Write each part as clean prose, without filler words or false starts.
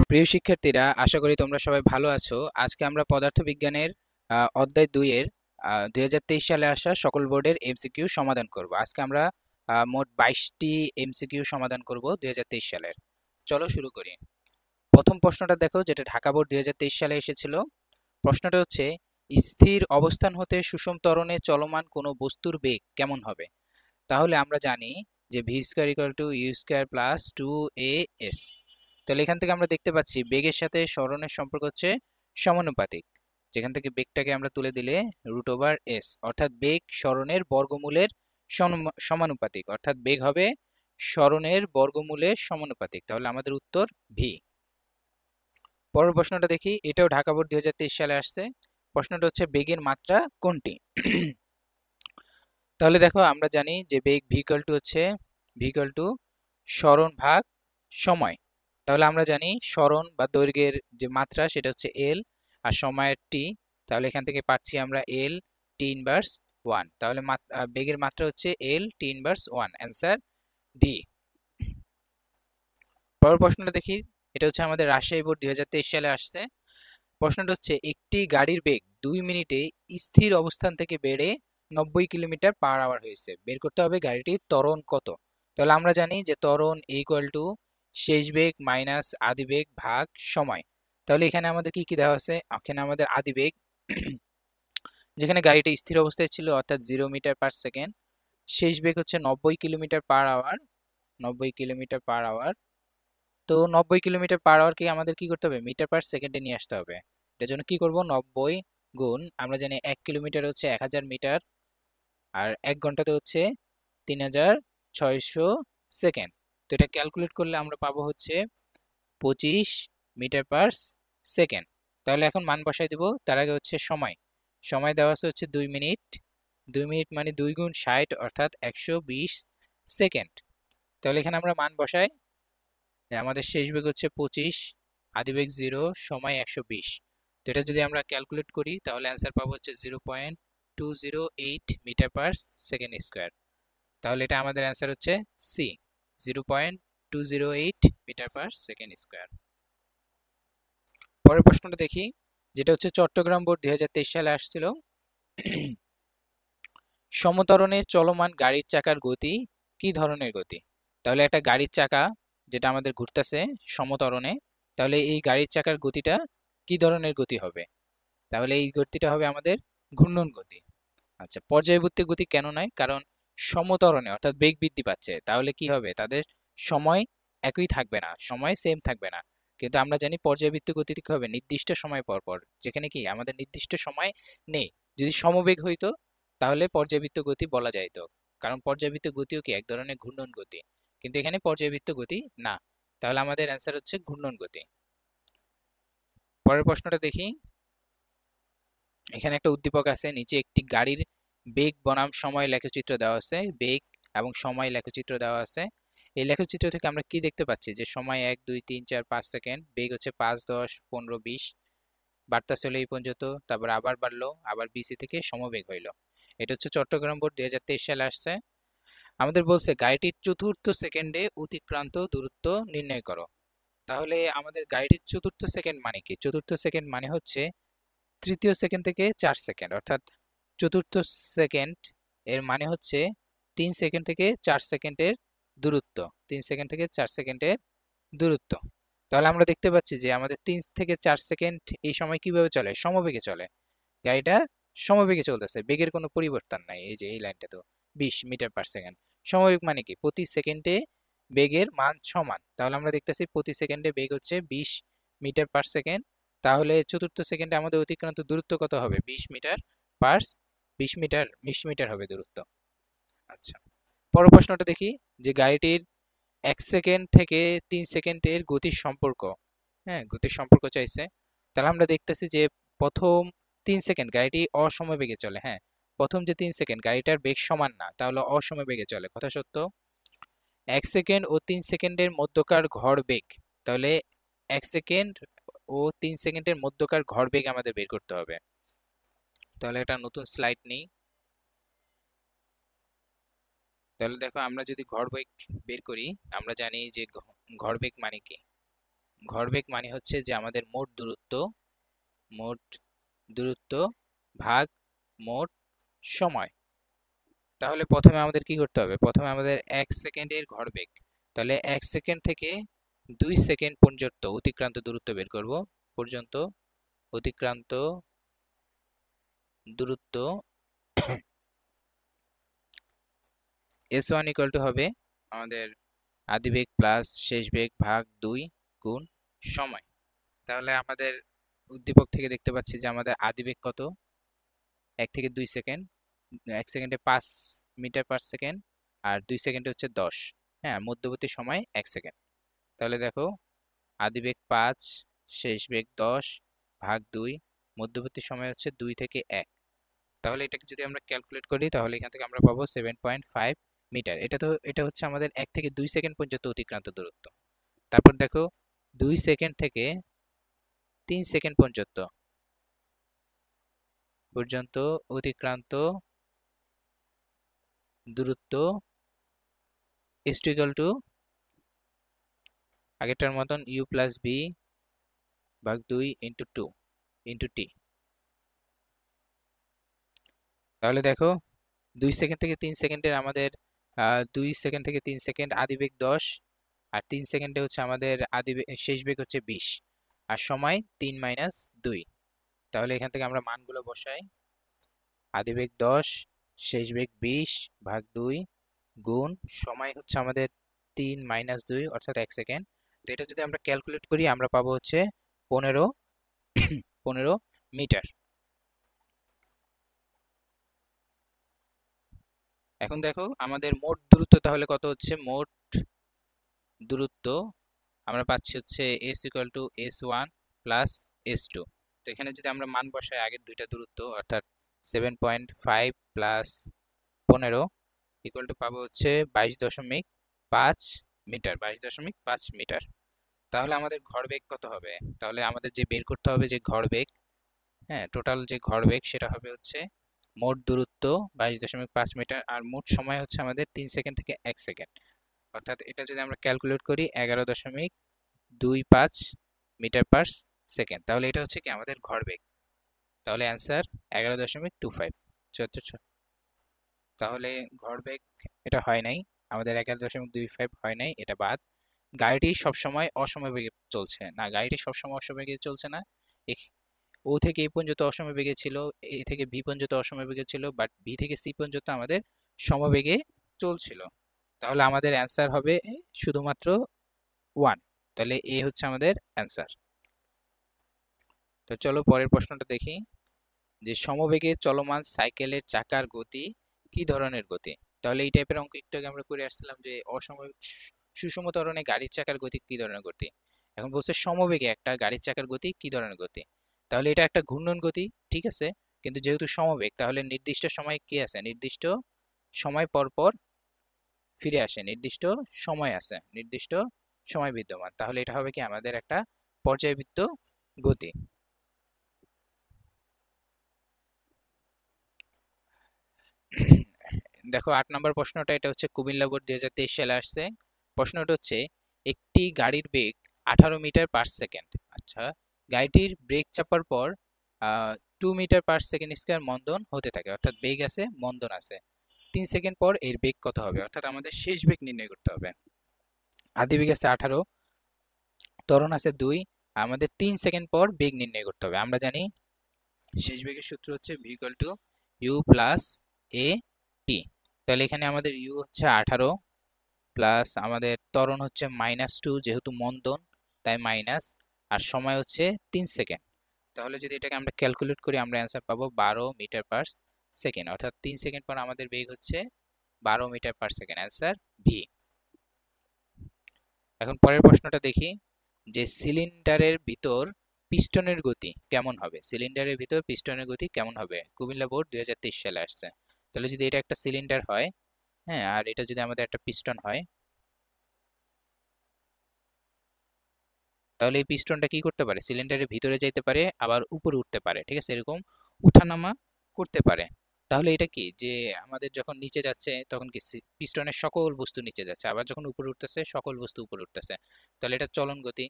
প্রিয় শিক্ষার্থীরা, আশা করি তোমরা সবাই ভালো আছো। আজকে আমরা পদার্থবিজ্ঞানের অধ্যায় 2 এর 2023 সালে আসা সকল বোর্ডের এমসিকিউ সমাধান করব। আজকে আমরা মোট 22টি এমসিকিউ সমাধান করব 2023 সালের। চলো শুরু করি। প্রথম প্রশ্নটা দেখো, যেটা ঢাকা বোর্ড 2023 সালে এসেছিল। প্রশ্নটা হচ্ছে, স্থির অবস্থান হতে সুষম ত্বরণে চলমান কোনো বস্তুর বেগ কেমন হবে? তাহলে আমরা জানি যে V square equal to you square plus 2as। তাহলে এখান থেকে আমরা দেখতে পাচ্ছি বেগের সাথে সরণের সম্পর্ক হচ্ছে সমানুপাতিক। যেখান থেকে বেগটাকে আমরা তুলে দিলে √s, অর্থাৎ বেগ সরণের বর্গমূলের সমানুপাতিক, অর্থাৎ বেগ হবে সরণের বর্গমূলের সমানুপাতিক। তাহলে আমাদের উত্তর ভি। পরের প্রশ্নটা দেখি, এটাও ঢাকা বোর্ড 2023 সালে আসছে। প্রশ্নটা হচ্ছে, বেগের মাত্রা কোনটি? তাহলে দেখো, আমরা জানি যে বেগ ভি ইকুয়াল টু সরণ ভাগ সময়। তাহলে আমরা জানি সরণ বা দৈর্ঘ্যের যে মাত্রা সেটা হচ্ছে এল, আর সময়ের টি। তাহলে এখান থেকে পাচ্ছি আমরা এল টি ইনভার্স 1। তাহলে বেগের মাত্রা হচ্ছে এল টি ইনভার্স 1, অ্যান্সার ডি। পরের প্রশ্নটা দেখি, এটা হচ্ছে আমাদের রাজশাহী বোর্ড 2023 সালে আসছে। প্রশ্নটা হচ্ছে, একটি গাড়ির বেগ 2 মিনিটে স্থির অবস্থান থেকে বেড়ে 90 কিলোমিটার পার আওয়ার হয়েছে। বের করতে হবে গাড়িটির ত্বরণ কত। তাহলে আমরা জানি যে ত্বরণ ইকুয়াল টু শেষ বেগ মাইনাস আদি বেগ ভাগ সময়। তাহলে এখানে আমাদের কি কি দেওয়া আছে? এখানে আমাদের আদি বেগ, যেখানে গাড়িটা স্থির অবস্থায় ছিল, অর্থাৎ 0 মিটার পার সেকেন্ড। শেষ বেগ হচ্ছে 90 kilometre per hour, 90 kilometre per hour. তো 90 কিলোমিটার পার আওয়ারকে আমাদের কি করতে হবে? মিটার পার সেকেন্ডে নিয়ে আসতে হবে। এটার জন্য কি করব? 90 গুণ, আমরা জানি 1 কিলোমিটার হচ্ছে 1000 মিটার, আর 1 ঘন্টাতে হচ্ছে 3600 সেকেন্ড। তো এটা ক্যালকুলেট করলে আমরা পাবো হচ্ছে 25 মিটার পার সেকেন্ড। তাহলে এখন মান বসাই দেব। তার আগে হচ্ছে সময়। সময় দেওয়া আছে হচ্ছে 2 মিনিট। 2 মিনিট মানে 2 গুণ 60, অর্থাৎ 120 সেকেন্ড। তাহলে এখানে আমরা মান বসাই। আমাদের শেষ বেগ হচ্ছে 25, আদি বেগ 0, সময় 120। তো এটা যদি আমরা ক্যালকুলেট করি তাহলে অ্যান্সার পাবো হচ্ছে 0.208 মিটার পার সেকেন্ড স্কোয়ার। তাহলে এটা আমাদের অ্যান্সার হচ্ছে C, 0.208 metre per second square. পরের প্রশ্নটা দেখি, যেটা হচ্ছে চট্টগ্রাম বোর্ড 2023 সালে আসছিল। সমত্বরণে চলমান গাড়ির চাকার গতি কি ধরনের গতি? তাহলে একটা গাড়ির চাকা যেটা আমাদের ঘুরতেছে সমত্বরণে, তাহলে এই গাড়ির চাকার গতিটা কি ধরনের গতি হবে? তাহলে এই গতিটা হবে আমাদের ঘূর্ণন গতি। আচ্ছা, পর্যায়বৃত্ত গতি কেন নয়? কারণ সমত্বরণে অর্থাৎ বেগ বৃদ্ধি পাচ্ছে, তাহলে কি হবে? তাদের সময় একই থাকবে না, সময় সেম থাকবে না। কিন্তু আমরা জানি পর্যায়বৃত্ত গতিতে কি হবে? নির্দিষ্ট সময় পর পর, যেখানে কি আমাদের নির্দিষ্ট সময় নেই। যদি সমবেগ হইতো তাহলে পর্যায়বৃত্ত গতি বলা যাইতো, কারণ পর্যায়বৃত্ত গতিও কি এক ধরনের ঘূর্ণন গতি, কিন্তু এখানে পর্যায়বৃত্ত গতি না। তাহলে আমাদের অ্যান্সার হচ্ছে ঘূর্ণন গতি। পরের প্রশ্নটা দেখি, এখানে একটা উদ্দীপক আছে, নিচে একটি গাড়ির বেগ বনাম সময় লেখচিত্র দেওয়া আছে। বেগ এবং সময় লেখচিত্র দেওয়া আছে। এই লেখচিত্র থেকে আমরা কি দেখতে পাচ্ছি? যে সময় 1 2 3 4 5 সেকেন্ড, বেগ হচ্ছে 5 10 15 20, বাড়তাছিল এই পর্যন্ত, তারপর আবার বাড়লো, আবার বিসি থেকে সমবেগ হইলো। এটা হচ্ছে চট্টগ্রাম বোর্ড 2023 সালে আসছে। আমাদের বলছে গাড়িটির চতুর্থ সেকেন্ডে অতিক্রান্ত দূরত্ব নির্ণয় করো। তাহলে আমাদের গাড়িটির চতুর্থ সেকেন্ড মানে কি? চতুর্থ সেকেন্ড মানে হচ্ছে তৃতীয় সেকেন্ড থেকে 4 সেকেন্ড, অর্থাৎ চতুর্থ সেকেন্ড এর মানে হচ্ছে 3 সেকেন্ড থেকে 4 সেকেন্ডের দূরত্ব। 3 সেকেন্ড থেকে 4 সেকেন্ডের দূরত্ব। তাহলে আমরা দেখতে পাচ্ছি যে আমাদের 3 থেকে 4 সেকেন্ড এই সময় কিভাবে চলে? সমবেগে চলে। গাড়িটা সমবেগে চলতেছে, বেগের কোনো পরিবর্তন নাই। এই যে এই লাইনটা তো 20 মিটার পার সেকেন্ড। সমবেগ মানে কি? প্রতি সেকেন্ডে বেগের মান সমান। তাহলে আমরা দেখতেছি প্রতি সেকেন্ডে বেগ হচ্ছে 20 মিটার পার সেকেন্ড। তাহলে চতুর্থ সেকেন্ডে আমাদের অতিক্রান্ত দূরত্ব কত হবে? 20 মিটার পার 20 মিটার হবে দূরত্ব। আচ্ছা, পরের প্রশ্নটা দেখি, যে গাড়িটির 1 সেকেন্ড থেকে 3 সেকেন্ডের গতির সম্পর্ক। হ্যাঁ, গতির সম্পর্ক চাইছে। তাহলে আমরা দেখতেছি যে প্রথম 3 সেকেন্ড গাড়িটি অসমবেগে চলে। হ্যাঁ, প্রথম যে 3 সেকেন্ড গাড়িটার বেগ সমান না, তাহলে অসমবেগে চলে, কথা সত্য। 1 সেকেন্ড ও 3 সেকেন্ডের মধ্যকার গড় বেগ। তাহলে 1 সেকেন্ড ও 3 সেকেন্ডের মধ্যকার গড় বেগ আমাদের বের করতে হবে। তাহলে একটা নতুন স্লাইড নেই। তাহলে দেখো, আমরা যদি গড় বেগ বের করি, আমরা জানি যে গড় বেগ মানে কি। ভরবেগ মানে হচ্ছে যে আমাদের মোট দূরত্ব ভাগ মোট সময়। তাহলে প্রথমে আমাদের কি করতে হবে? প্রথমে আমাদের 1 সেকেন্ডের ভরবেগ, তাহলে 1 সেকেন্ড থেকে 2 সেকেন্ড পর্যন্ত অতিক্রান্ত দূরত্ব বের করব। পর্যন্ত অতিক্রান্ত দূরত্ব s1 ইকুয়াল টু হবে আমাদের আদিবেগ প্লাস শেষ বেগ ভাগ 2 গুণ সময়। তাহলে আমাদের উদ্দীপক থেকে দেখতে পাচ্ছি যে আমাদের আদিবেগ কত? 1 থেকে 2 সেকেন্ড। 1 সেকেন্ডে 5 মিটার পার সেকেন্ড, আর 2 সেকেন্ডে হচ্ছে 10। হ্যাঁ, মধ্যবর্তী সময় 1 সেকেন্ড। তাহলে দেখো, আদিবেগ 5, শেষ বেগ 10 ভাগ 2, মধ্যবর্তী সময় হচ্ছে 2 থেকে 1। তাহলে এটাকে যদি আমরা ক্যালকুলেট করি তাহলে এখান থেকে আমরা পাবো 7.5 মিটার। এটা হচ্ছে আমাদের 1 থেকে 2 সেকেন্ড পর্যন্ত অতিক্রান্ত দূরত্ব। তারপর দেখো, 2 সেকেন্ড থেকে 3 সেকেন্ড পর্যন্ত অতিক্রান্ত দূরত্ব is equal to আগেরটার মতন u প্লাস বি ভাগ 2 ইন্টু 2 ইন্টু টি। তাহলে দেখো, 2 সেকেন্ড থেকে 3 সেকেন্ডের আমাদের 2 সেকেন্ড থেকে 3 সেকেন্ড আদিবেগ 10, আর 3 সেকেন্ডে হচ্ছে আমাদের শেষ বেগ হচ্ছে 20, আর সময় 3 - 2। তাহলে এখান থেকে আমরা মানগুলো বসাই। আদিবেগ 10, শেষ বেগ 20 ভাগ 2 গুণ সময় হচ্ছে আমাদের 3 - 2 অর্থাৎ 1 সেকেন্ড। তো এটা যদি আমরা ক্যালকুলেট করি আমরা পাবো হচ্ছে 15 15 মিটার। এখন দেখো আমাদের মোট দূরত্ব তাহলে কত হচ্ছে? মোট দূরত্ব আমরা পাচ্ছি হচ্ছে s equal to s1 plus s2। তো এখানে যদি আমরা মান বসাই আগের দুইটা দূরত্ব অর্থাৎ 7.5 প্লাস 15 ইকুয়াল টু পাবো হচ্ছে 22.5 মিটার, 22.5 মিটার। তাহলে আমাদের ভরবেগ কত হবে? তাহলে আমাদের যে বের করতে হবে যে ভরবেগ, হ্যাঁ, টোটাল যে ভরবেগ সেটা হবে হচ্ছে মোট দূরত্ব 22.5 মিটার, আর মোট সময় হচ্ছে আমাদের 3 সেকেন্ড থেকে 1 সেকেন্ড। অর্থাৎ এটা যদি আমরা ক্যালকুলেট করি 11.25 মিটার পার সেকেন্ড, তাহলে এটা হচ্ছে কি আমাদের ভরবেগ। তাহলে অ্যান্সার 11.25। তাহলে ভরবেগ এটা হয় নাই, আমাদের 11.25 হয় নাই, এটা বাদ। গাড়িটি সবসময় অসমবেগে চলছে না, গাড়িটি সবসময় অসমবেগে চলছে না। ও থেকে এ পর্যন্ত অসমবেগে ছিল, এ থেকে বি পর্যন্ত অসমবেগে ছিল, বাট বি থেকে সি পর্যন্ত আমাদের সমবেগে চলছিল। তাহলে আমাদের অ্যান্সার হবে শুধুমাত্র 1। তাহলে এ হচ্ছে আমাদের অ্যান্সার। তো চলো পরের প্রশ্নটা দেখি, যে সমবেগে চলমান সাইকেলের চাকার গতি কি ধরনের গতি? তাহলে এই টাইপের অঙ্ক একটু আগে আমরা করে আসছিলাম যে সুষম ত্বরণে গাড়ির চাকার গতি কি ধরনের গতি। এখন বলছে সমবেগে একটা গাড়ির চাকার গতি কি ধরনের গতি। তাহলে এটা একটা ঘূর্ণন গতি, ঠিক আছে, কিন্তু যেহেতু সমবেগ তাহলে নির্দিষ্ট সময় কি আছে? নির্দিষ্ট সময় পর পর ফিরে আসে, নির্দিষ্ট সময় আছে, নির্দিষ্ট সময় বিদ্যমান। তাহলে এটা হবে কি আমাদের একটা পর্যায়বৃত্ত গতি। দেখো 8 নম্বর প্রশ্নটা, এটা হচ্ছে কুমিল্লা বোর্ড 2023 সালে আসছে। প্রশ্নটা হচ্ছে একটি গাড়ির বেগ 18 মিটার পার সেকেন্ড। আচ্ছা, গাড়িটির ব্রেক চাপার পর 2 মিটার পার সেকেন্ড স্কয়ার মন্দন হতে থাকে, অর্থাৎ বেগ আছে, মন্দন আছে। 3 সেকেন্ড পর এর বেগ কত হবে? অর্থাৎ আমাদের শেষ বেগ নির্ণয় করতে হবে। আদি বেগ আছে 18, ত্বরণ আছে 2, আমাদের 3 সেকেন্ড পর বেগ নির্ণয় করতে হবে। আমরা জানি শেষ বেগের সূত্র হচ্ছে v equal to you plus a t. তাহলে এখানে আমাদের ইউ হচ্ছে 18 প্লাস আমাদের ত্বরণ হচ্ছে -2, যেহেতু মন্দন তাই মাইনাস, আর সময় হচ্ছে 3 সেকেন্ড। তাহলে যদি এটাকে আমরা ক্যালকুলেট করি আমরা অ্যান্সার পাবো 12 মিটার পার সেকেন্ড, অর্থাৎ 3 সেকেন্ড পর আমাদের বেগ হচ্ছে 12 metre per second, answer V. এখন পরের প্রশ্নটা দেখি, যে সিলিন্ডারের ভিতর পিস্টনের গতি কেমন হবে? সিলিন্ডারের ভিতর পিস্টনের গতি কেমন হবে? কুমিল্লা বোর্ড 2023 সালে আসছে। তাহলে যদি এটা একটা সিলিন্ডার হয়, হ্যাঁ, আর এটা যদি আমাদের একটা পিস্টন হয়, তাহলে এই পিস্টনটা কি করতে পারে? সিলিন্ডারের ভিতরে যাইতে পারে, আবার উপরে উঠতে পারে, ঠিক আছে, এরকম উঠানামা করতে পারে। তাহলে এটা কি, যে আমাদের যখন নিচে যাচ্ছে তখন কি পিস্টনের সকল বস্তু নিচে যাচ্ছে, আবার যখন উপরে উঠতেছে সকল বস্তু উপরে উঠতেছে। তাহলে এটা চলন গতি।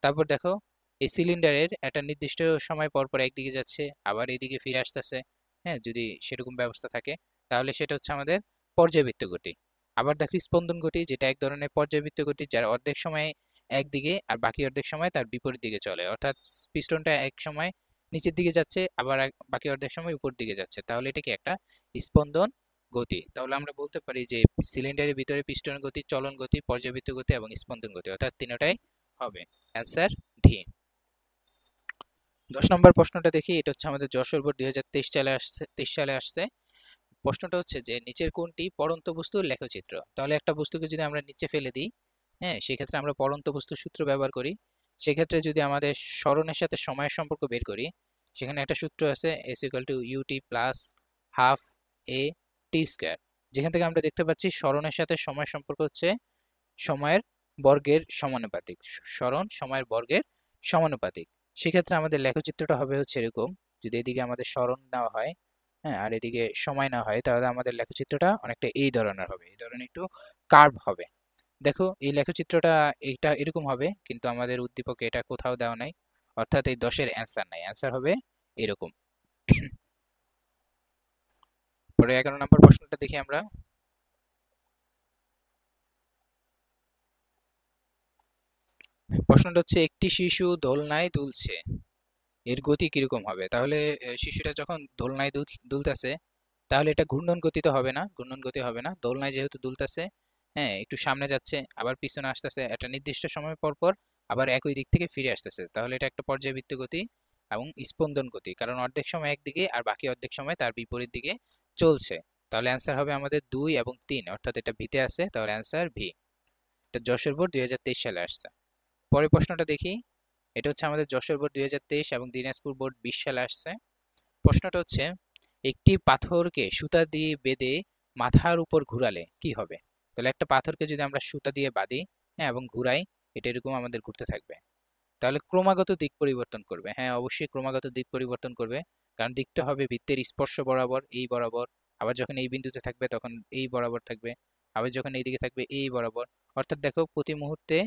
তারপর দেখো এই সিলিন্ডারের একটা নির্দিষ্ট সময় পর পর একদিকে যাচ্ছে আবার এইদিকে ফিরে আসতেছে। হ্যাঁ, যদি সেরকম ব্যবস্থা থাকে তাহলে সেটা হচ্ছে আমাদের পর্যায়বৃত্ত গতি। আবার দেখো স্পন্দন গতি, যেটা এক ধরনের পর্যায়বৃত্ত গতি, যার অর্ধেক সময় একদিকে আর বাকি অর্ধেক সময় তার বিপরীত দিকে চলে। অর্থাৎ পিস্টনটা এক সময় নিচের দিকে যাচ্ছে আবার বাকি অর্ধেক সময় উপর দিকে যাচ্ছে, তাহলে এটা কি একটা স্পন্দন গতি। তাহলে আমরা বলতে পারি যে সিলিন্ডারের ভিতরে পিস্টনের গতি চলন গতি, পর্যায়বৃত্ত গতি এবং স্পন্দন গতি, অর্থাৎ তিনটাই হবে। Answer D. 10 নম্বর প্রশ্নটা দেখি, এটা হচ্ছে আমাদের যশোর বোর্ড 2023 সালে আসছে। প্রশ্নটা হচ্ছে যে নিচের কোনটি পড়ন্ত বস্তুর লেখচিত্র। তাহলে একটা বস্তুকে যদি আমরা নিচে ফেলে দিই, হ্যাঁ, সেক্ষেত্রে আমরা পড়ন্ত বস্তুর সূত্র ব্যবহার করি। সেক্ষেত্রে যদি আমাদের সরণের সাথে সময়ের সম্পর্ক বের করি, সেখানে একটা সূত্র আছে s=ut plus half a t square, যেখান থেকে আমরা দেখতে পাচ্ছি সরণের সাথে সময় সম্পর্ক হচ্ছে সময়ের বর্গের সমানুপাতিক। সরণ সময়ের বর্গের সমানুপাতিক। সেক্ষেত্রে আমাদের লেখচিত্রটা হবে হচ্ছে এরকম। যদি এদিকে আমাদের সরণ নেওয়া হয়, হ্যাঁ, আর এদিকে সময় নেওয়া হয়, তাহলে আমাদের লেখচিত্রটা অনেকটা এই ধরনের হবে, এই ধরনের একটু কার্ভ হবে। দেখো এই লেখচিত্রটা এটা এরকম হবে, কিন্তু আমাদের উদ্দীপকে এটা কোথাও দেওয়া নাই, অর্থাৎ এই 10-এর অ্যান্সার নাই, অ্যান্সার হবে এরকম। পরে 11 নম্বর প্রশ্নটা দেখি আমরা। প্রশ্নটা হচ্ছে একটি শিশু দোলনায় দুলছে, এর গতি কিরকম হবে। তাহলে শিশুটা যখন দোলনায় দুলতেছে, তাহলে এটা ঘূর্ণন গতিতে হবে না, ঘূর্ণন গতি হবে না। দোলনায় যেহেতু দুলতেছে, হ্যাঁ, একটু সামনে যাচ্ছে আবার পিছনে আসতেছে, একটা নির্দিষ্ট সময় পর পর আবার একই দিক থেকে ফিরে আসতেছে, তাহলে এটা একটা পর্যায়বৃত্ত গতি এবং স্পন্দন গতি, কারণ অর্ধেক সময় একদিকে আর বাকি অর্ধেক সময় তার বিপরীত দিকে চলছে। তাহলে অ্যান্সার হবে আমাদের 2 এবং 3, অর্থাৎ এটা ভিতে আছে, তাহলে অ্যান্সার ভি। এটা যশোর বোর্ড 2023 সালে আসছে। পরের প্রশ্নটা দেখি, এটা হচ্ছে আমাদের যশোর বোর্ড 2023 এবং দিনাজপুর বোর্ড 20 সালে আসছে। প্রশ্নটা হচ্ছে একটি পাথরকে সুতা দিয়ে বেঁধে মাথার উপর ঘুরালে কি হবে। তাহলে একটা পাথরকে যদি আমরা সুতা দিয়ে বাঁধি, হ্যাঁ, এবং ঘুরাই, এটা এরকম আমাদের ঘুরতে থাকবে। তাহলে ক্রমাগত দিক পরিবর্তন করবে, হ্যাঁ, অবশ্যই ক্রমাগত দিক পরিবর্তন করবে, কারণ দিকটা হবে বৃত্তের স্পর্শ বরাবর, এই বরাবর। আবার যখন এই বিন্দুতে থাকবে তখন এই বরাবর থাকবে, আবার যখন এইদিকে থাকবে এই বরাবর। অর্থাৎ দেখো প্রতি মুহূর্তে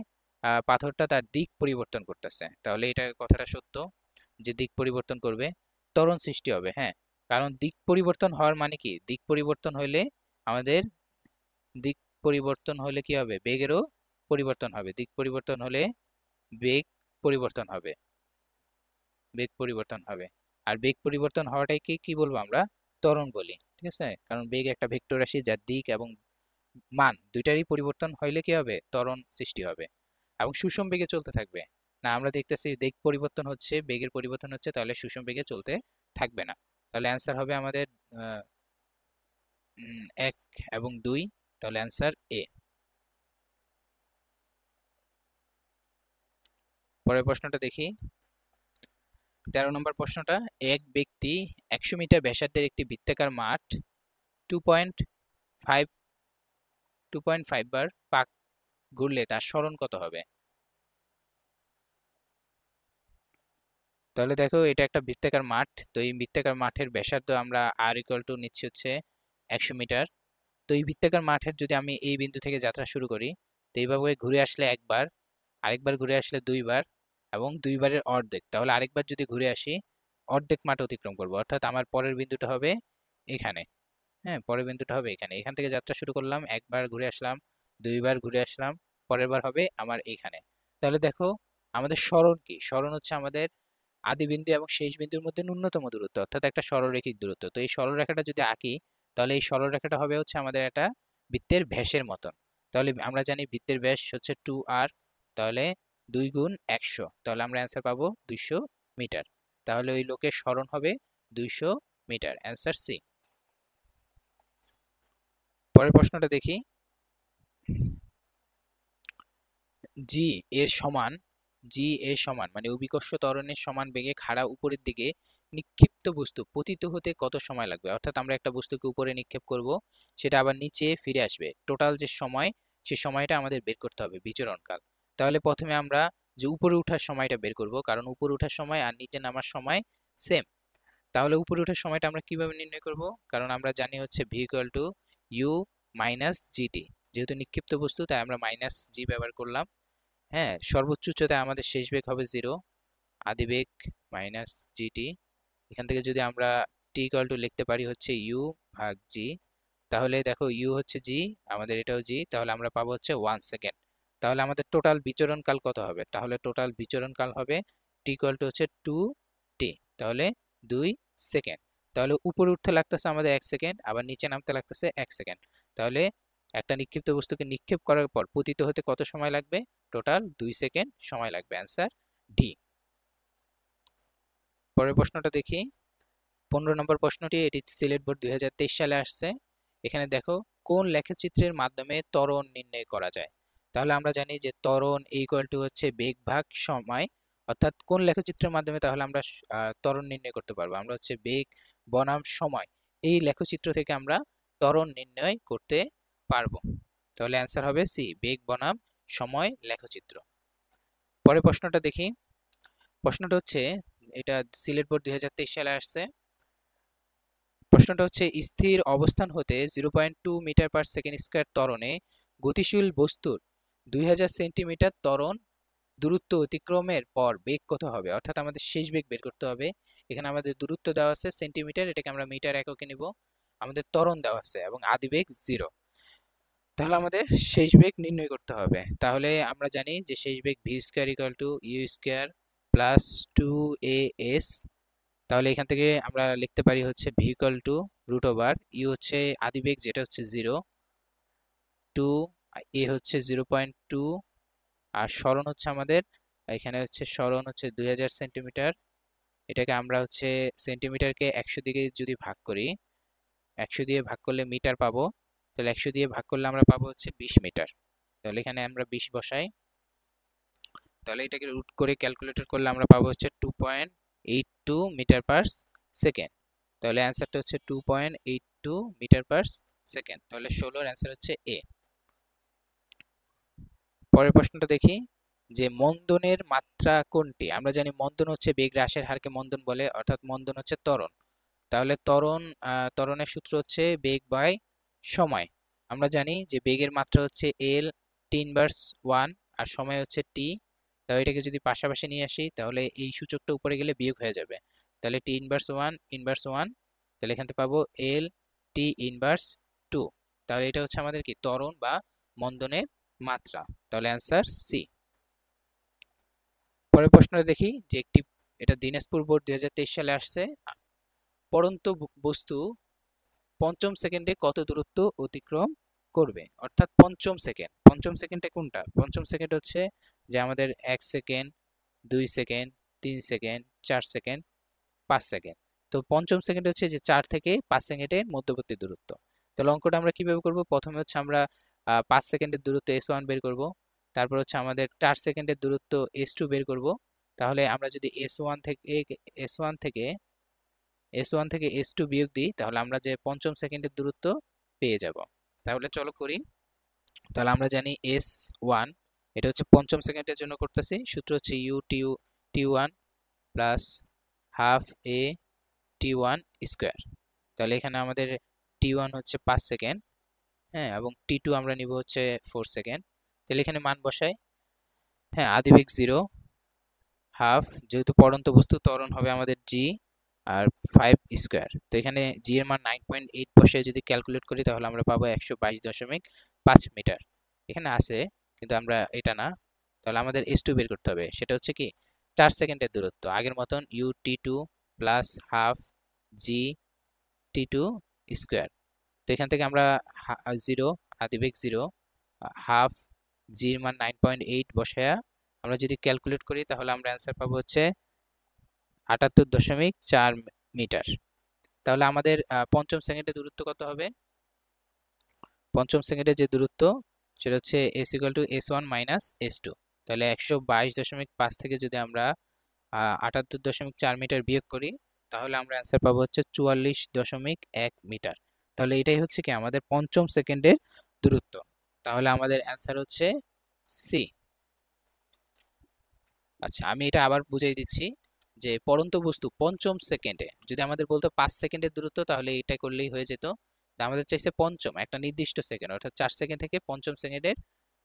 পাথরটা তার দিক পরিবর্তন করতেছে, তাহলে এটা কথাটা সত্য যে দিক পরিবর্তন করবে, ত্বরণ সৃষ্টি হবে। হ্যাঁ, কারণ দিক পরিবর্তন হওয়ার মানে কি, দিক পরিবর্তন হইলে আমাদের দিক পরিবর্তন হলে কি হবে, বেগেরও পরিবর্তন হবে। দিক পরিবর্তন হলে বেগ পরিবর্তন হবে, বেগ পরিবর্তন হবে। আর বেগ পরিবর্তন হওয়াটাই কি কি বলবো আমরা, ত্বরণ বলি। ঠিক আছে, কারণ বেগ একটা ভেক্টর রাশি যার দিক এবং মান দুইটারই পরিবর্তন হইলে কি হবে, ত্বরণ সৃষ্টি হবে এবং সুষম বেগে চলতে থাকবে। না, আমরা দেখতেছি দিক পরিবর্তন হচ্ছে, বেগের পরিবর্তন হচ্ছে, তাহলে সুষম বেগে চলতে থাকবে না। তাহলে অ্যান্সার হবে আমাদের 1 এবং 2, তাহলে অ্যান্সার এ। পরের প্রশ্নটা দেখি, 13 নম্বর প্রশ্নটা, এক ব্যক্তি 100 মিটার ব্যাসার্ধের একটি বৃত্তাকার মাঠ 2.5 2.5 বার পাক ঘুরলে তার সরণ কত হবে। তাহলে দেখো এটা একটা বৃত্তাকার মাঠ, তো এই বৃত্তাকার মাঠের ব্যাসার্ধ আমরা আর ইকুয়াল টু নিচ্ছি হচ্ছে 100 মিটার। তো এই বৃত্তাকার মাঠের যদি আমি এই বিন্দু থেকে যাত্রা শুরু করি, তো এইভাবে ঘুরে আসলে একবার, আরেকবার ঘুরে আসলে দুইবার, এবং দুইবারের অর্ধেক, তাহলে আরেকবার যদি ঘুরে আসি অর্ধেক মাঠ অতিক্রম করবো, অর্থাৎ আমার পরের বিন্দুটা হবে এখানে। হ্যাঁ, পরের বিন্দুটা হবে এখানে, এখান থেকে যাত্রা শুরু করলাম, একবার ঘুরে আসলাম, দুইবার ঘুরে আসলাম, পরের বার হবে আমার এইখানে। তাহলে দেখো আমাদের সরণ কি, সরণ হচ্ছে আমাদের আদি বিন্দু এবং শেষ বিন্দুর মধ্যে ন্যূনতম দূরত্ব, অর্থাৎ একটা সরলরেখিক দূরত্ব। তো এই সরলরেখাটা যদি আঁকি, তাহলে এই সরলরেখাটা হবে হচ্ছে আমাদের একটা বৃত্তের ব্যাসের মতন। তাহলে আমরা জানি বৃত্তের ব্যাস হচ্ছে 2r, তাহলে 2 গুণ 100, তাহলে আমরা অ্যান্সার পাবো 200 মিটার। তাহলে ওই লোকের সরণ হবে 200 মিটার, অ্যান্সার সি। পরের প্রশ্নটা দেখি, জি এর সমান, জি এর সমান মানে অভিকর্ষ ত্বরণের সমান বেগে খাড়া উপরের দিকে নিক্ষিপ্ত বস্তু পতিত হতে কত সময় লাগবে। অর্থাৎ আমরা একটা বস্তুকে উপরে নিক্ষেপ করব, সেটা আবার নিচে ফিরে আসবে, টোটাল যে সময়, সে সময়টা আমাদের বের করতে হবে, বিচরণকাল। তাহলে প্রথমে আমরা যে উপরে ওঠার সময়টা বের করব, কারণ উপরে ওঠার সময় আর নিচে নামার সময় সেম। তাহলে উপরে ওঠার সময়টা আমরা কিভাবে নির্ণয় করব, কারণ আমরা জানি হচ্ছে V equal to U minus GT, যেহেতু নিক্ষিপ্ত বস্তু তাই আমরা মাইনাস জি ব্যবহার করলাম। হ্যাঁ, সর্বোচ্চ উচ্চতায় আমাদের শেষ বেগ হবে 0, আদি বেগ মাইনাস জিটি। এখান থেকে যদি আমরা টি ইকুয়াল টু লিখতে পারি হচ্ছে ইউ ভাগ জি, তাহলে দেখো ইউ হচ্ছে জি, আমাদের এটাও জি, তাহলে আমরা পাবো হচ্ছে 1 সেকেন্ড। তাহলে আমাদের টোটাল বিচরণ কাল কত হবে? তাহলে টোটাল বিচরণ কাল হবে টি ইকুয়াল টু হচ্ছে 2t, তাহলে 2 সেকেন্ড। তাহলে উপরে উঠতে লাগতেছে আমাদের 1 সেকেন্ড, আবার নিচে নামতে লাগতেছে 1 সেকেন্ড। তাহলে একটা নিক্ষিপ্ত বস্তুকে নিক্ষেপ করার পর পতিত হতে কত সময় লাগবে? টোটাল 2 সেকেন্ড সময় লাগবে। Answer D. পরের প্রশ্নটা দেখি। 15 নম্বর প্রশ্নটি, এটি সিলেট বোর্ড 2023 সালে আসছে। এখানে দেখো কোন লেখচিত্রের মাধ্যমে ত্বরণ নির্ণয় করা যায়। তাহলে আমরা জানি যে ত্বরণ ইকুয়াল টু হচ্ছে বেগ ভাগ সময়, অর্থাৎ কোন লেখচিত্রের মাধ্যমে তাহলে আমরা ত্বরণ নির্ণয় করতে পারবো? আমরা হচ্ছে বেগ বনাম সময়, এই লেখচিত্র থেকে আমরা ত্বরণ নির্ণয় করতে পারবো। তাহলে অ্যান্সার হবে সি, বেগ বনাম সময় লেখচিত্র। পরের প্রশ্নটা দেখি। প্রশ্নটা হচ্ছে, এটা সিলেট বোর্ড 2023 সালে আসছে। প্রশ্নটা হচ্ছে, স্থির অবস্থান হতে 0.2 মিটার পার সেকেন্ড স্কয়ার ত্বরণে গতিশীল বস্তুর 2000 সেন্টিমিটার ত্বরণ দূরত্ব অতিক্রমের পর বেগ কত হবে? অর্থাৎ আমাদের শেষ বেগ বের করতে হবে। এখানে আমাদের দূরত্ব দেওয়া আছে সেন্টিমিটার, এটাকে আমরা মিটার এককে নিব। আমাদের ত্বরণ দেওয়া আছে এবং আদি বেগ 0। তাহলে আমাদের শেষ বেগ নির্ণয় করতে হবে। তাহলে আমরা জানি যে শেষ বেগ v square equal to you square plus 2as। তাহলে এখান থেকে আমরা লিখতে পারি হচ্ছে V equal to root over u হচ্ছে আদিবেগ যেটা হচ্ছে 0, 2 এ হচ্ছে 0.2, আর সরণ হচ্ছে আমাদের, এখানে হচ্ছে সরণ হচ্ছে 2000 সেন্টিমিটার। এটাকে আমরা হচ্ছে সেন্টিমিটারকে 100 দিকে যদি ভাগ করি, 100 দিয়ে ভাগ করলে মিটার পাবো। তাহলে 100 দিয়ে ভাগ করলে আমরা পাবো হচ্ছে 20 মিটার। তাহলে এখানে আমরা 20 বসাই। তাহলে এটাকে রুট করে ক্যালকুলেটর করলে আমরা পাবো হচ্ছে 2.82 মিটার পার সেকেন্ড। তাহলে অ্যান্সারটা হচ্ছে 2.82 মিটার পার সেকেন্ড। তাহলে 16 এর অ্যান্সার হচ্ছে এ। পরের প্রশ্নটা দেখি যে মন্দনের মাত্রা কোনটি? আমরা জানি মন্দন হচ্ছে বেগ হ্রাসের হারকে মন্দন বলে, অর্থাৎ মন্দন হচ্ছে ত্বরণ। তাহলে ত্বরণের সূত্র হচ্ছে বেগ বাই সময়। আমরা জানি যে বেগের মাত্রা হচ্ছে এল টি ইনভার্স 1 আর সময় হচ্ছে টি। তাহলে এটাকে যদি পাশাপাশি নিয়ে আসি তাহলে এই সূচকটা উপরে গেলে বিয়োগ হয়ে যাবে। তাহলে টি ইনভার্স 1 ইনভার্স 1, তাহলে এখান থেকে পাবো এল টি ইনভার্স 2। তাহলে এটা হচ্ছে আমাদের কি ত্বরণ বা মন্দনের মাত্রা। তাহলে অ্যান্সার সি। পরের প্রশ্নটা দেখি যে একটি, এটা দিনাজপুর বোর্ড 2023 সালে আসছে। পড়ন্ত বস্তু পঞ্চম সেকেন্ডে কত দূরত্ব অতিক্রম করবে? অর্থাৎ পঞ্চম সেকেন্ড, পঞ্চম সেকেন্ডে কোনটা? পঞ্চম সেকেন্ড হচ্ছে যে আমাদের 1 second, 2 second, 3 second, 4 second, 5 second. তো পঞ্চম সেকেন্ড হচ্ছে যে 4 থেকে 5 সেকেন্ডের মধ্যবর্তী দূরত্ব। তাহলে অঙ্কটা আমরা কিভাবে করব? প্রথমে হচ্ছে আমরা 5 সেকেন্ডের দূরত্ব s1 বের করব, তারপর হচ্ছে আমাদের 4 সেকেন্ডের দূরত্ব s2 বের করব। তাহলে আমরা যদি s1 থেকে s2 বিয়োগ দিই তাহলে আমরা যে পঞ্চম সেকেন্ডের দূরত্ব পেয়ে যাব। তাহলে চলো করি। তাহলে আমরা জানি s1 এটা হচ্ছে পঞ্চম সেকেন্ডের জন্য করতেছি, সূত্র হচ্ছে ইউ টি1 প্লাস হাফ এ টি1 স্কোয়ার। তাহলে এখানে আমাদের টি1 হচ্ছে 5 সেকেন্ড, হ্যাঁ, এবং টি2 আমরা নিব হচ্ছে 4 সেকেন্ড। তাহলে এখানে মান বসাই। হ্যাঁ, আদিবেগ 0, হাফ, যেহেতু পড়ন্ত বস্তু ত্বরণ হবে আমাদের জি, আর 5 স্কোয়ার। তো এখানে জি এর মান 9.8 বসে যদি ক্যালকুলেট করি তাহলে আমরা পাবো 122.5 মিটার। এখানে আছে কিন্তু আমরা এটা না। তাহলে আমাদের s2 বের করতে হবে, সেটা হচ্ছে কি 4 সেকেন্ডের দূরত্ব, আগের মতন ইউ টি2 প্লাস হাফ জি টি2 স্কোয়ার। তো এখান থেকে আমরা 0, আদিবেগ 0, হাফ জি এর মান 9.8 বসায়া আমরা যদি ক্যালকুলেট করি তাহলে আমরা অ্যান্সার পাবো হচ্ছে 78.4 মিটার। তাহলে আমাদের পঞ্চম সেকেন্ডে দূরত্ব কত হবে? পঞ্চম সেকেন্ডে যে দূরত্ব সেটা হচ্ছে s equal to s1 minus s2। তাহলে 122.5 থেকে যদি আমরা 78.4 মিটার বিয়োগ করি তাহলে আমরা অ্যান্সার পাবো হচ্ছে 44.1 মিটার। তাহলে এটাই হচ্ছে কি আমাদের পঞ্চম সেকেন্ডের দূরত্ব। তাহলে আমাদের অ্যান্সার হচ্ছে সি। আচ্ছা, আমি এটা আবার বুঝিয়ে দিচ্ছি যে পড়ন্ত বস্তু পঞ্চম সেকেন্ডে, যদি আমাদের বলতো 5 সেকেন্ডের দূরত্ব তাহলে এটা করলেই হয়ে যেত। আমাদের চাইছে পঞ্চম একটা নির্দিষ্ট সেকেন্ড, অর্থাৎ 4 সেকেন্ড থেকে পঞ্চম সেকেন্ডের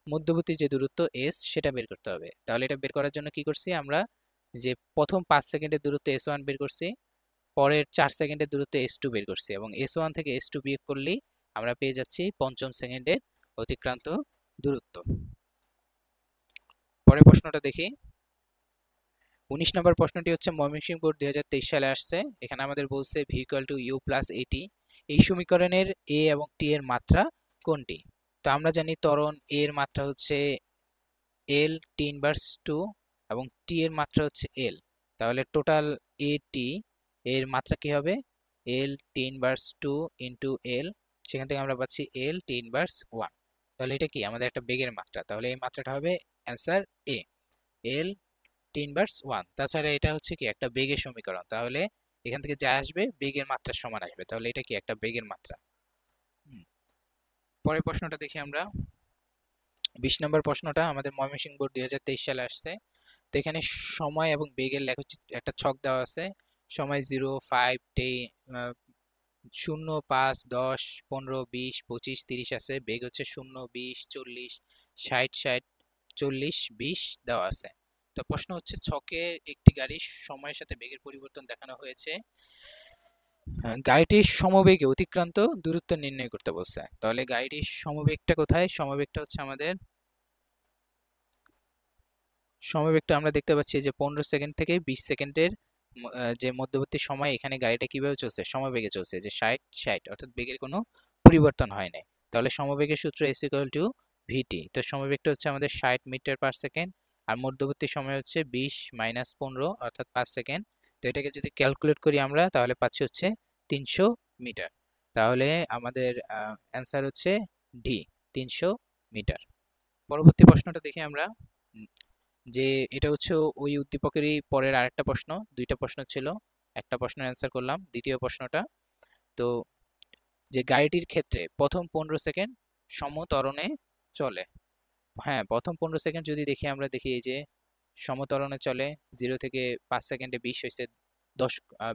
মধ্যবর্তী যে দূরত্ব এস সেটা বের করতে হবে। তাহলে এটা বের করার জন্য কি করছি আমরা, যে প্রথম 5 সেকেন্ডের দূরত্ব S1 বের করছি, পরের 4 সেকেন্ডের দূরত্ব S2 বের করছি এবং S1 থেকে S2 বিয়োগ করলেই আমরা পেয়ে যাচ্ছি পঞ্চম সেকেন্ডের অতিক্রান্ত দূরত্ব। পরের প্রশ্নটা দেখি। 19 নম্বর প্রশ্নটি হচ্ছে ময়মনসিংহ বোর্ড 2023 সালে আসছে। এখানে আমাদের বলছে v equal to you plus AT. এই সমীকরণের এ এবং টি এর মাত্রা কোনটি? তো আমরা জানি ত্বরণ এ এর মাত্রা হচ্ছে এল টি ইনভার্স 2 এবং টি এর মাত্রা হচ্ছে এল। তাহলে টোটাল এ টি এর মাত্রা কি হবে? এল টি ইনভার্স 2 ইন্টু এল, সেখান থেকে আমরা পাচ্ছি এল টি ইনভার্স 1। তাহলে এটা কি আমাদের একটা বেগের মাত্রা, তাহলে এই মাত্রাটা হবে অ্যান্সার এ, এল টি ইনভার্স 1। তাছাড়া এটা হচ্ছে কি একটা বেগের সমীকরণ, তাহলে এখান থেকে যা আসবে বেগের মাত্রার সমান আসবে, তাহলে এটা কি একটা বেগের মাত্রা। পরের প্রশ্নটা দেখি আমরা। 20 নম্বর প্রশ্নটা আমাদের ময়মনসিংহ বোর্ড 2023 সালে আসছে। তো এখানে সময় এবং বেগের একটা ছক দেওয়া আছে। সময় 0, 5, 10, 0, 5, 10, 15, 20, 25, 30 আছে। বেগ হচ্ছে 0, 20, 40, 60, 60, 40, 20 দেওয়া আছে। তো প্রশ্ন হচ্ছে ছকে একটি গাড়ির সময়ের সাথে বেগের পরিবর্তন দেখানো হয়েছে। গাড়িটির সমবেগে অতিক্রান্ত দূরত্ব নির্ণয় করতে বলছে। তাহলে গাড়িটির সমবেগটা কোথায়? সমবেগটা হচ্ছে আমাদের, সময়বেগটা আমরা দেখতে পাচ্ছি যে 15 সেকেন্ড থেকে 20 সেকেন্ডের যে মধ্যবর্তী সময়, এখানে গাড়িটা কিভাবে চলছে? সমবেগে চলছে, যে 60 60, অর্থাৎ বেগের কোনো পরিবর্তন হয় নাই। তাহলে সমবেগের সূত্র s ইকুয়াল টু ভিটি। তো সমবেগটা হচ্ছে আমাদের 60 মিটার পার সেকেন্ড, আর মধ্যবর্তী সময় হচ্ছে 20 মাইনাস 15 অর্থাৎ 5 সেকেন্ড। তো এটাকে যদি ক্যালকুলেট করি আমরা, তাহলে পাচ্ছি হচ্ছে 300 মিটার। তাহলে আমাদের অ্যান্সার হচ্ছে ডি, 300 মিটার। পরবর্তী প্রশ্নটা দেখি আমরা। যে এটা হচ্ছে ওই উদ্দীপকেরই পরের আরেকটা প্রশ্ন। দুইটা প্রশ্ন ছিল, একটা প্রশ্নের অ্যান্সার করলাম। দ্বিতীয় প্রশ্নটা, তো যে গাড়িটির ক্ষেত্রে প্রথম 15 সেকেন্ড সমত্বরণে চলে। হ্যাঁ, প্রথম 15 সেকেন্ড যদি দেখি আমরা, দেখি এই যে সমত্বরণে চলে। 0 থেকে 5 সেকেন্ডে 20 হয়েছে,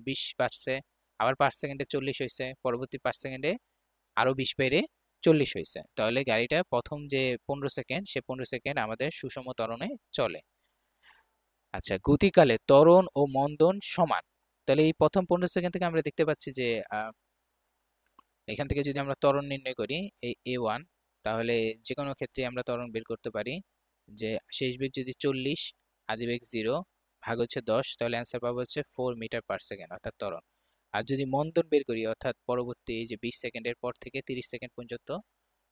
20 বাড়ছে, আবার 5 সেকেন্ডে 40 হয়েছে, পরবর্তী 5 সেকেন্ডে আরো 20 বেড়ে 40 হয়েছে। তাহলে গাড়িটা প্রথম যে 15 সেকেন্ড, সে 15 সেকেন্ড আমাদের সুষম ত্বরণে চলে। আচ্ছা, গতিকালে ত্বরণ ও মন্দন সমান। তাহলে এই প্রথম 15 সেকেন্ড থেকে আমরা দেখতে পাচ্ছি যে এখান থেকে যদি আমরা ত্বরণ নির্ণয় করি এই a1, তাহলে যে কোনো ক্ষেত্রে আমরা ত্বরণ বের করতে পারি। যে শেষ বেগ যদি 40, আদিবেগ 0, ভাগ হচ্ছে 10, তাহলে অ্যান্সার পাবো হচ্ছে 4 মিটার পার সেকেন্ড, অর্থাৎ ত্বরণ। আর যদি মন্দন বের করি, অর্থাৎ পরবর্তী এই যে 20 সেকেন্ডের পর থেকে 30 সেকেন্ড পর্যন্ত,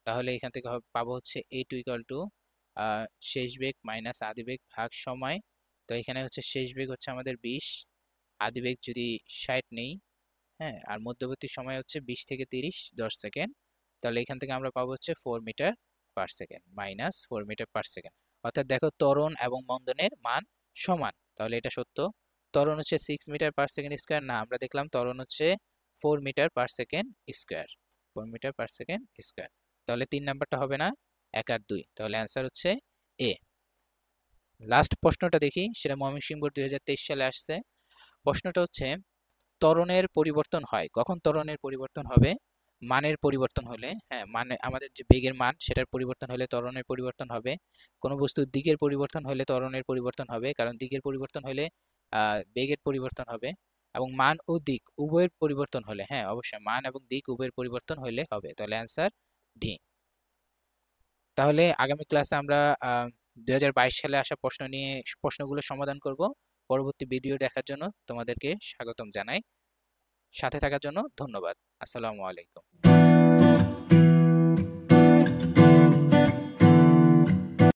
তাহলে এখান থেকে পাবো হচ্ছে a2 ইকুয়াল টু শেষ বেগ মাইনাস আদিবেগ ভাগ সময়। তো এখানে হচ্ছে শেষ বেগ হচ্ছে আমাদের 20, আদিবেগ যদি 60 নেই, হ্যাঁ, আর মধ্যবর্তী সময় হচ্ছে 20 থেকে 30, 10 সেকেন্ড। তাহলে এখান থেকে আমরা পাবো হচ্ছে 4 metre per second minus 4 metre per second. অর্থাৎ দেখো ত্বরণ এবং মন্দনের মান সমান, তাহলে এটা সত্য। ত্বরণ হচ্ছে 6 মিটার পার সেকেন্ড স্কোয়ার, না, আমরা দেখলাম ত্বরণ হচ্ছে 4 metre per second square, 4 metre per second square. তাহলে 3 নাম্বারটা হবে না, 1 আর 2। তাহলে অ্যান্সার হচ্ছে এ। লাস্ট প্রশ্নটা দেখি, সেটা ময়মনসিংহ বোর্ড 2023 সালে আসছে। প্রশ্নটা হচ্ছে ত্বরণের পরিবর্তন হয় কখন? ত্বরণের পরিবর্তন হবে মানের পরিবর্তন হলে। হ্যাঁ, মানে আমাদের যে বেগের মান সেটার পরিবর্তন হলে ত্বরণের পরিবর্তন হবে। কোনো বস্তুর দিকের পরিবর্তন হলে ত্বরণের পরিবর্তন হবে, কারণ দিকের পরিবর্তন হলে বেগের পরিবর্তন হবে। এবং মান ও দিক উভয়ের পরিবর্তন হলে, হ্যাঁ অবশ্যই মান এবং দিক উভয়ের পরিবর্তন হলে হবে, তাহলে অ্যান্সার ডি। তাহলে আগামী ক্লাসে আমরা 2022 সালে আসা প্রশ্নগুলো সমাধান করব। পরবর্তী ভিডিও দেখার জন্য তোমাদেরকে স্বাগতম জানাই। সাথে থাকার জন্য ধন্যবাদ। আসসালামু আলাইকুম।